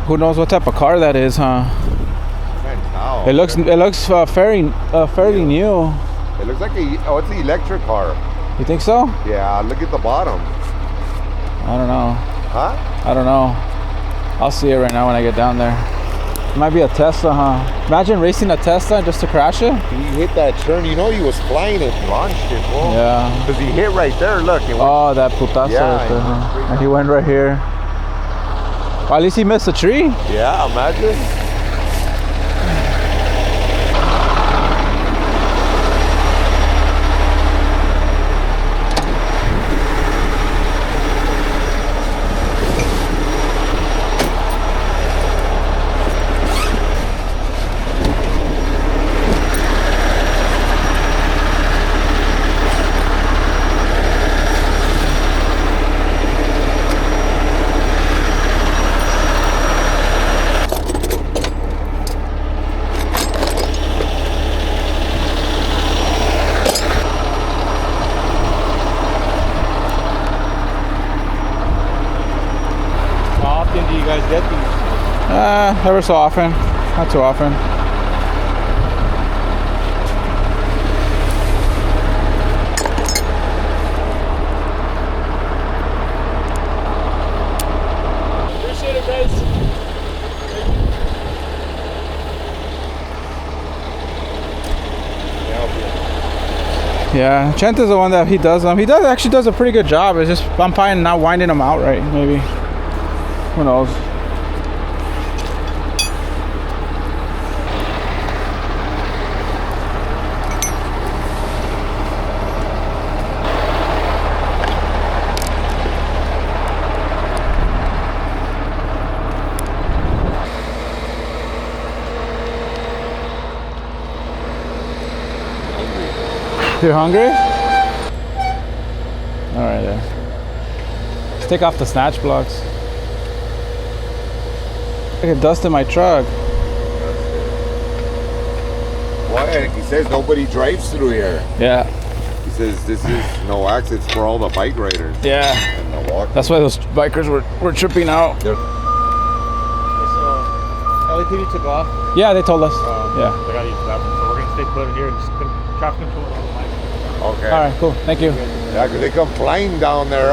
Who knows what type of car that is, huh? It looks fairly new. It looks like it's an electric car. You think so? Yeah, look at the bottom. I don't know. Huh? I don't know. I'll see it right now when I get down there. It might be a Tesla, huh? Imagine racing a Tesla just to crash it. He hit that turn. You know he was flying and launched it, bro. Yeah. Because he hit right there. Look. Oh, that putazo right there, huh? And he went right here. Well, at least he missed a tree. Yeah, imagine. Get these? Ever so often, not too often. Appreciate it, guys. Yeah, Chenta's the one that he does them. He actually does a pretty good job. It's just I'm probably not winding them out right. Maybe. Who knows? You're hungry? All right, then. Let's take off the snatch blocks. I get dust in my truck. Why? He says nobody drives through here. Yeah. He says this is no access for all the bike riders. Yeah. And the walkers. That's why those bikers were tripping out. LAPD took off. Yeah, they told us. Yeah. They got to use that one, so we're going to stay put in here and just traffic control all the bikes. Okay. All right, cool. Thank you. Yeah, because they come flying down there.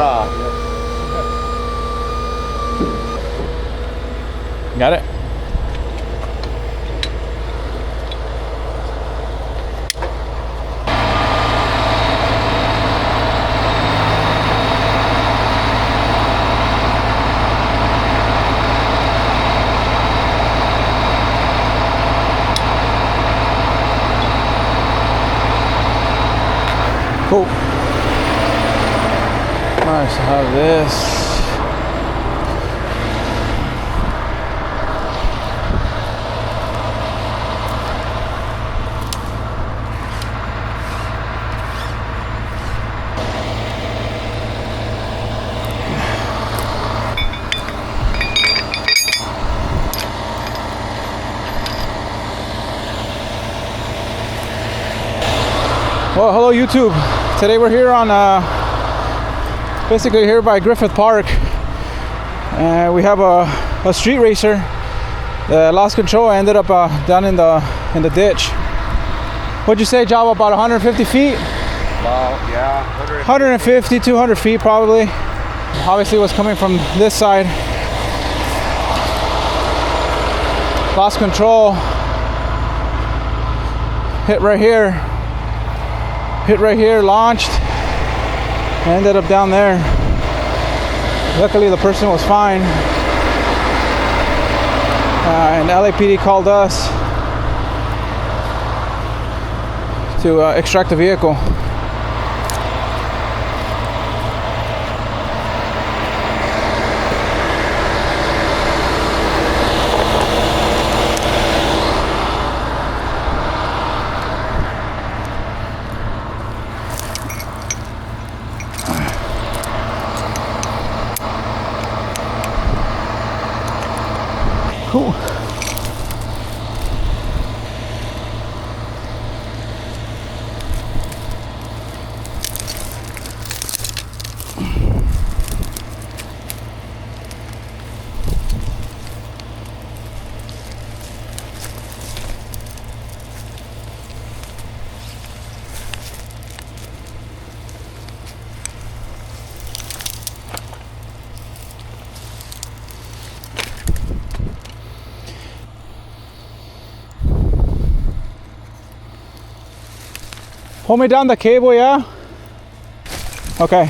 Got it? Cool. Nice to have this. Well, hello YouTube. Today we're here on basically here by Griffith Park, and we have a street racer that lost control. Ended up down in the ditch. What'd you say, Java? About 150 feet? Well, yeah, 150, 200 feet probably. Obviously was coming from this side. Lost control. Hit right here, launched, ended up down there. Luckily the person was fine, and LAPD called us to extract the vehicle. Cool. Hold me down the cable, yeah? Okay.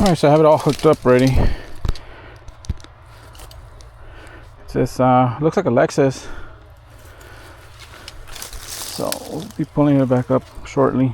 Alright, so I have it all hooked up ready. It's this looks like a Lexus. So we'll be pulling it back up shortly.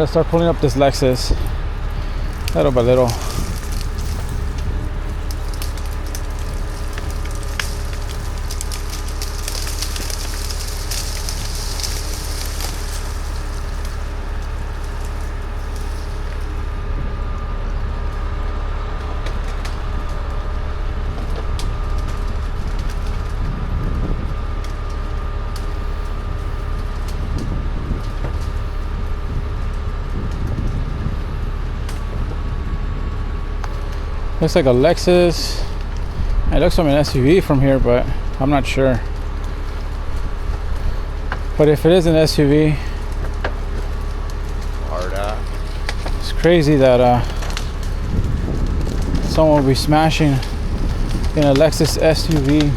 let's start pulling up this Lexus little by little. Looks like a Lexus. It looks like an SUV from here, but I'm not sure. But if it is an SUV, Hard at. it's crazy that someone will be smashing in a Lexus SUV.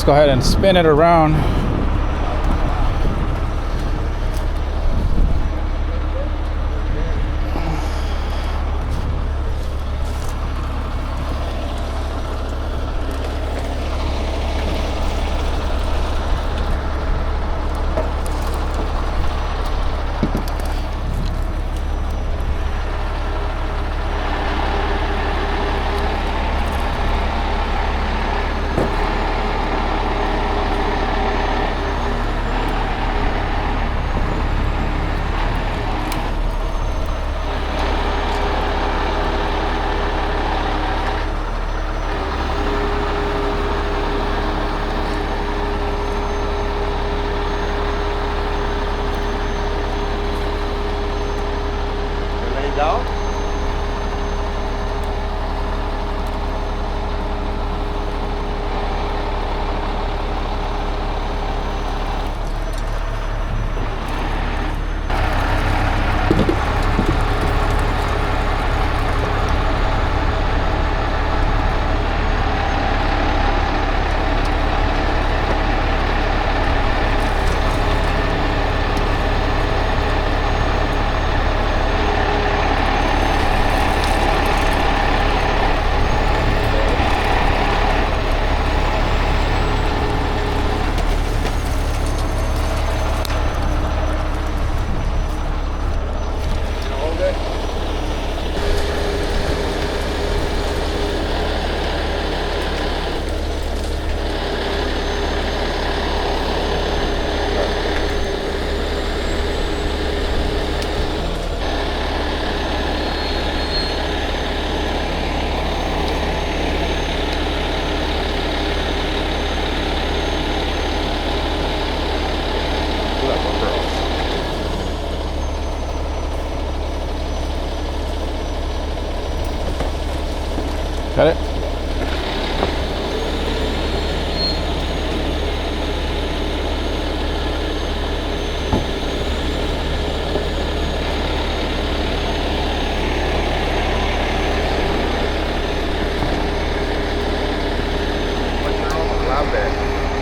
Let's go ahead and spin it around.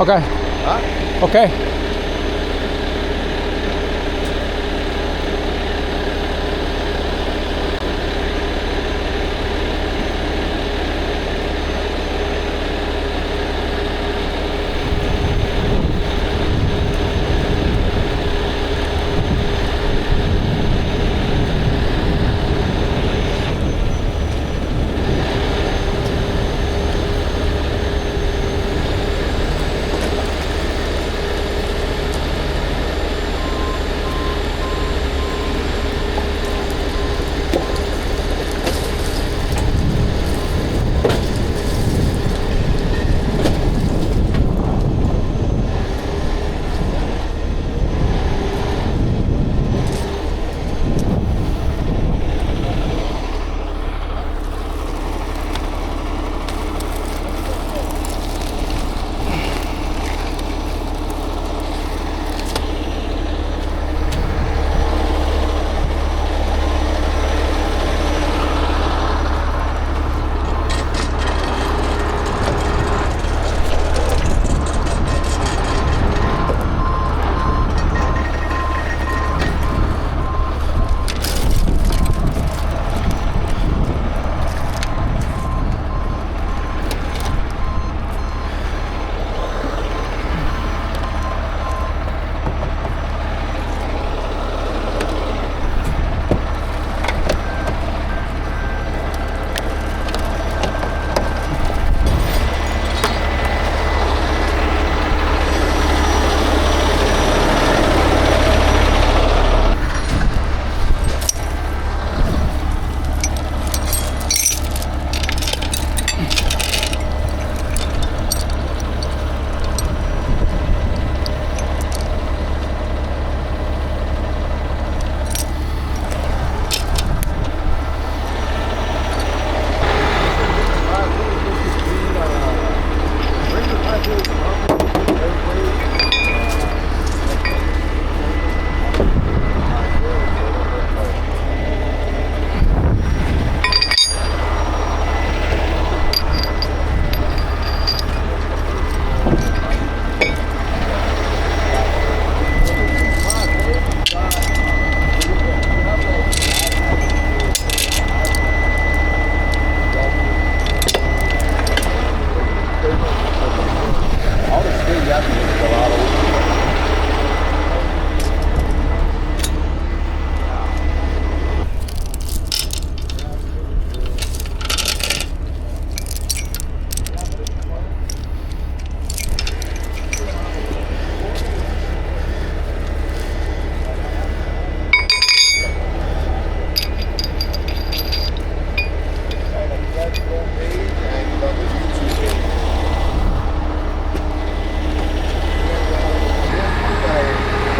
Okay. Huh? Okay.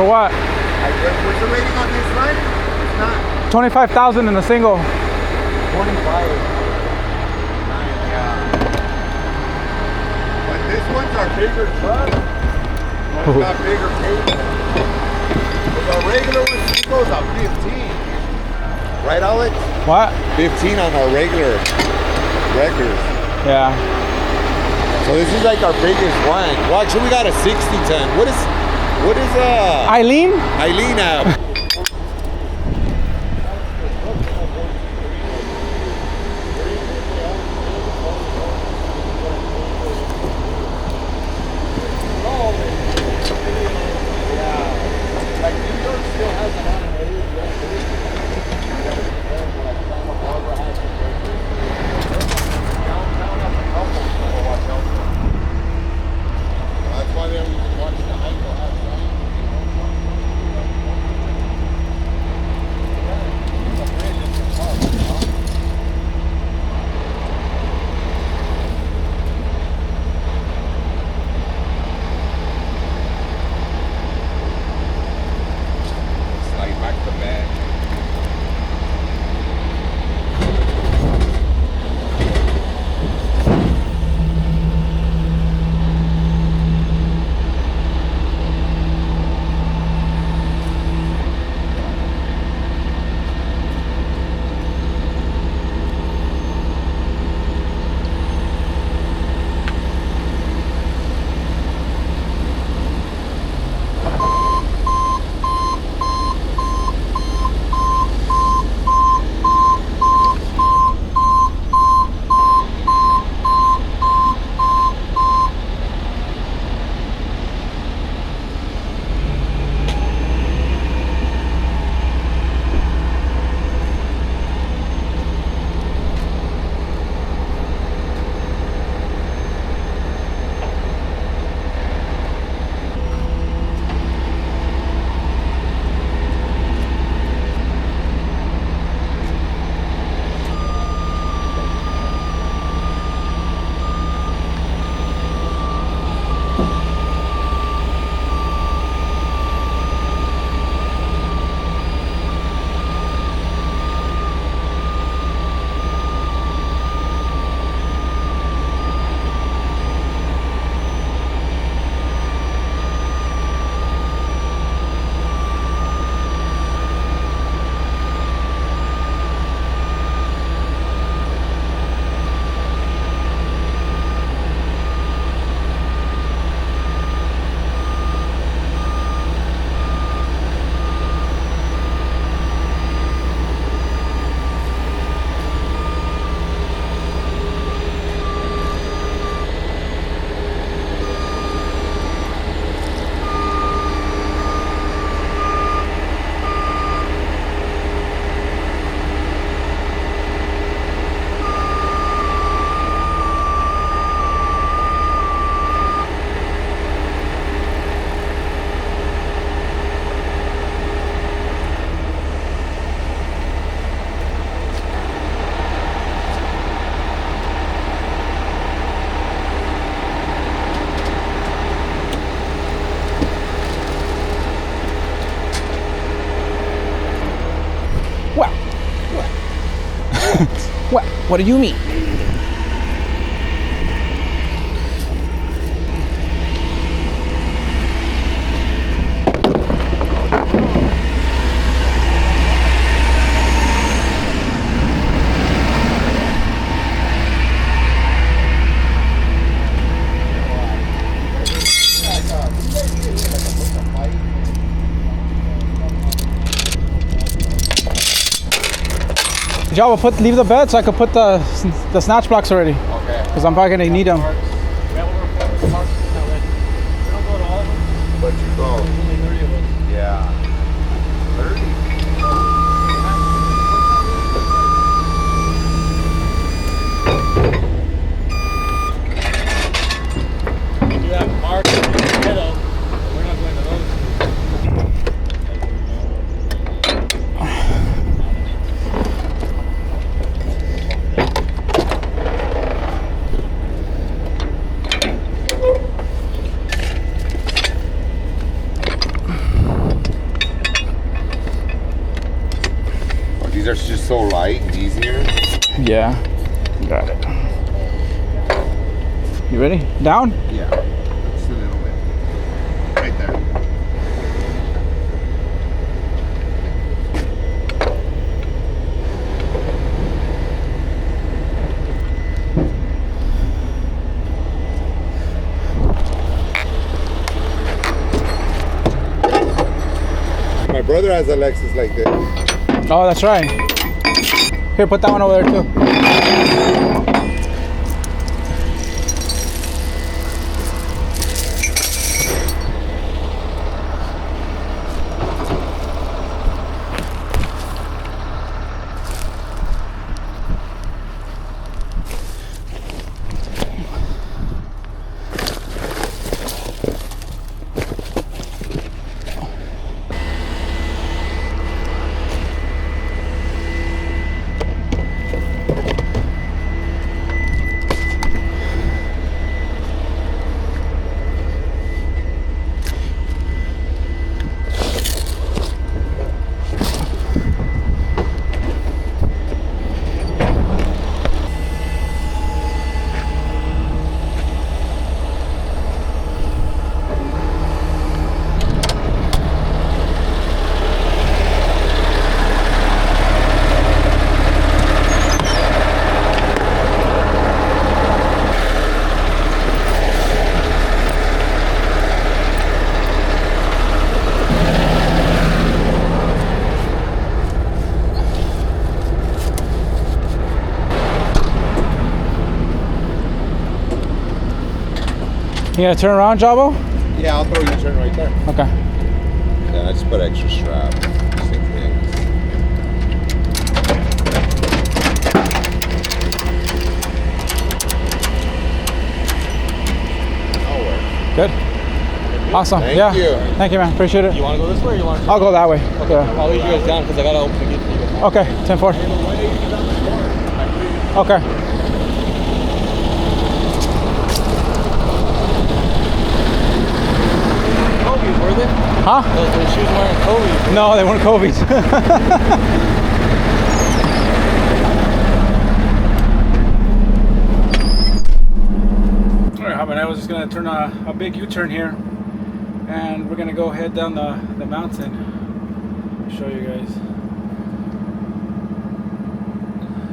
For what? What's the rating on this one? It's not 25,000 in a single. 25. Yeah. But this one's our bigger truck. It's got bigger payment. But our regular one goes up 15. Right, Alex? What? 15 on our regular records. Yeah. So this is like our biggest one. Well, actually, we got a 60-ton. What is Eileen? Eileen have? What do you mean? Java, leave the bed so I could put the snatch blocks already. Okay. Because I'm probably gonna need them. Yeah, we'll mark that way. We don't go to all of them. But you go. There's only 30 of us. Yeah. 30. You have marked in the middle. We're not going to those. These are just so light and easier. Yeah. Got it. You ready? Down? Yeah. Just a little bit. Right there. My brother has a Lexus like this. Oh, that's right. Here, put that one over there too. You gonna turn around, Jabo? Yeah, I'll throw you a turn right there. Okay. Yeah, I just put extra strap. Same thing. That'll work. Good. Awesome. Thank yeah. you. Thank you, man. Appreciate it. You want to go this way or you want to? I'll go that way. Okay. Yeah. I'll leave you guys down because I got to open the gate for you guys. Okay. 10-4. Okay. Kobe's, were they? Huh? Those shoes weren't Kobe's. No, they weren't Kobe's. Alright, I was just gonna turn a big U-turn here, and we're gonna go head down the mountain. I'll show you guys.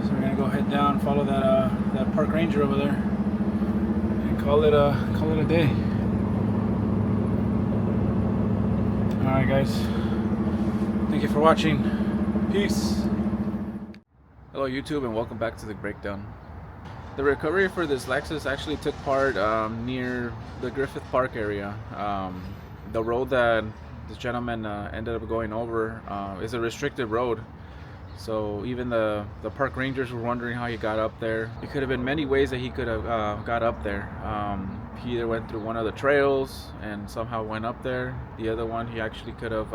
So we're gonna go head down, follow that park ranger over there, and call it a day. Alright guys, thank you for watching. Peace. Hello YouTube and welcome back to the breakdown. The recovery for this Lexus actually took part near the Griffith Park area. The road that this gentleman ended up going over is a restricted road. So even the park rangers were wondering how he got up there. It could have been many ways that he could have got up there. He either went through one of the trails and somehow went up there. The other one, he actually could have,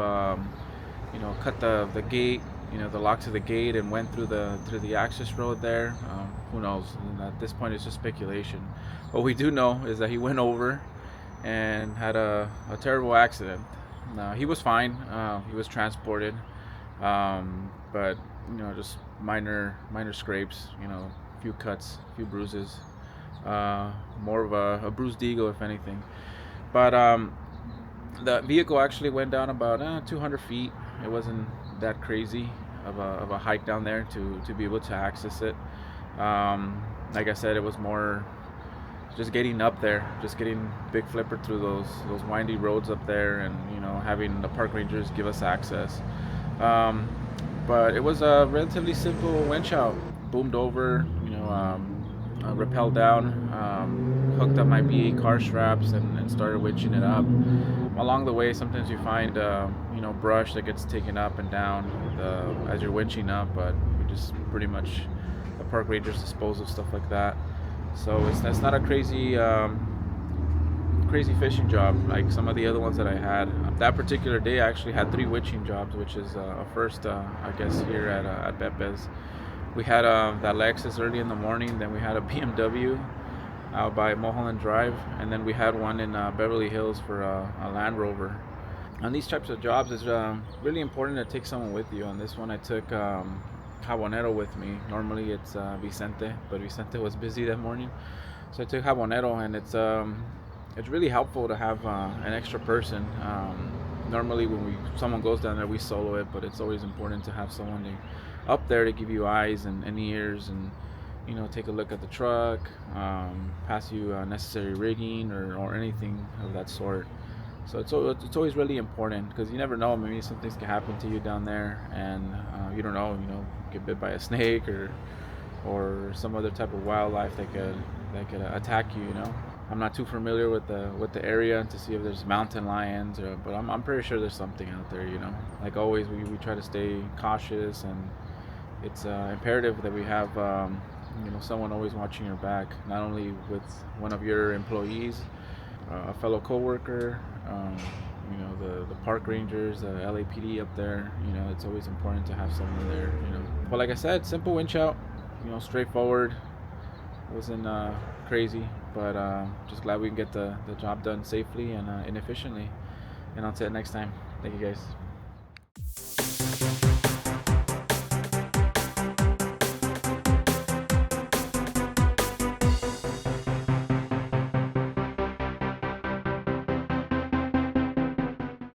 cut the gate, the lock to the gate, and went through the access road there. Who knows? And at this point, it's just speculation. What we do know is that he went over and had a terrible accident. He was fine. He was transported, but just minor scrapes. few cuts, a few bruises, more of a bruised ego if anything. But the vehicle actually went down about 200 feet. It wasn't that crazy of a hike down there to be able to access it. Like I said, it was more just getting up there, just getting big flipper through those windy roads up there, and having the park rangers give us access. But it was a relatively simple winch out. Boomed over, rappelled down, hooked up my BA car straps, and started winching it up. Along the way, sometimes you find brush that gets taken up and down as you're winching up, but we just pretty much, the park rangers dispose of stuff like that. So it's not a crazy fishing job like some of the other ones that I had. That particular day I actually had 3 winching jobs, which is a first, I guess, here at Pepe's. We had that Lexus early in the morning, then we had a BMW out by Mulholland Drive, and then we had one in Beverly Hills for a Land Rover. On these types of jobs, it's really important to take someone with you. On this one I took Jabonero with me. Normally it's Vicente, but Vicente was busy that morning, so I took Jabonero, and it's really helpful to have an extra person. Normally when someone goes down there, we solo it, but it's always important to have someone up there to give you eyes and ears, and take a look at the truck, pass you necessary rigging or anything of that sort. So it's always really important, because you never know, maybe some things can happen to you down there, and you don't know, get bit by a snake or some other type of wildlife that could attack you. I'm not too familiar with the area to see if there's mountain lions, but I'm pretty sure there's something out there. Like always, we try to stay cautious, and it's imperative that we have someone always watching your back, not only with one of your employees, a fellow coworker, the park rangers, the LAPD up there. It's always important to have someone there. But like I said, simple winch out, straightforward. Wasn't crazy, but just glad we can get the job done safely and efficiently. And I'll see you next time. Thank you guys.